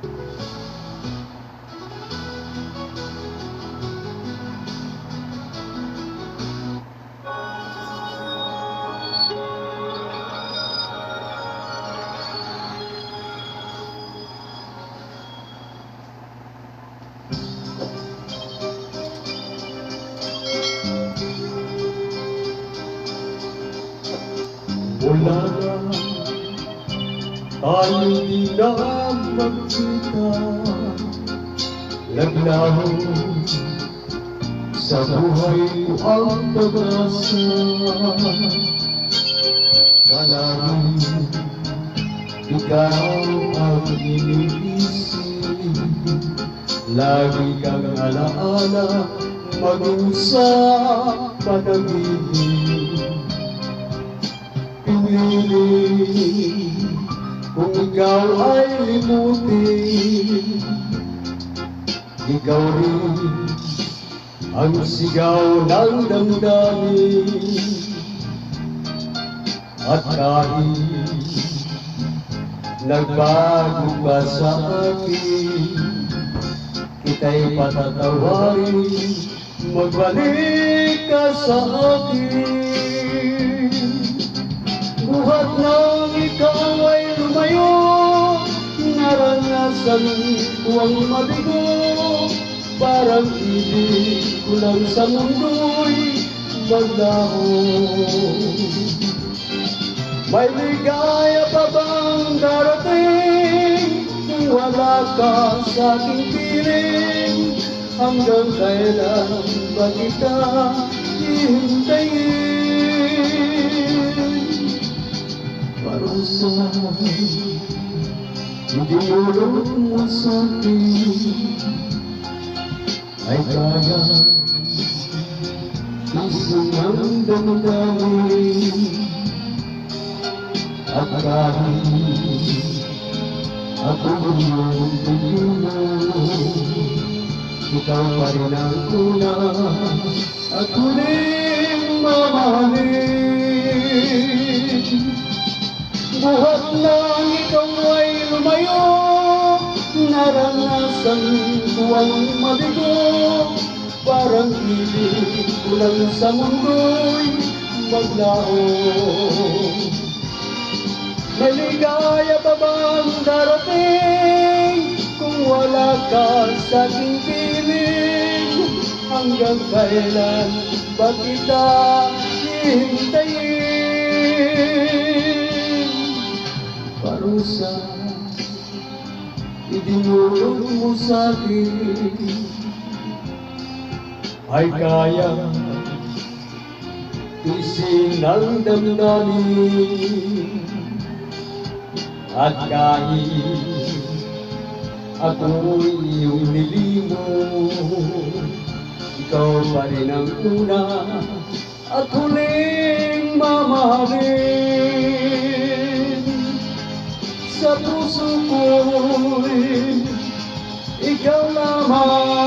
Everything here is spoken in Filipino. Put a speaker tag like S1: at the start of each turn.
S1: Mula tayo di na magkita, naglaho sa buhay ko ang pag-asa. Palaging ikaw ang iniisip, lagi kang alaala, maging sa panaginip. Pinili kung ikaw ay limutin, ikaw rin ang sigaw ng damdamin. At kahit nagbago ka sa akin, kita'y patatawarin, magbalik ka sa akin. Buhat nang ikaw ay lumayo, naranasan ko ang mabigo. Parang ibig ko lang sa mundo'y maglaho. May ligaya pa bang darating kung wala ka sa aking piling? Hanggang kailan ba kita hihintayin? Parusa, hindi mulot mo sa'kin ay kaya isang ang damdamin. At kahit ako yung bigyan, ikaw pa rin ang una at huling mamahalin. Buhat lang ikaw ay lumayo, naranasan ko ang mabigo. Parang ibig ko lang sa mundo'y maglaho. May ligaya pa bang darating kung wala ka sa aking piling? Hanggang kailan ba kita hihintayin? Parusa, idinulog mo sa'kin ay kaya tiisin ang damdamin. At kahit ako'y iyong nilimo, ikaw pa rin ang una at huling mamahalin. Sa puso ko'y ikaw lamang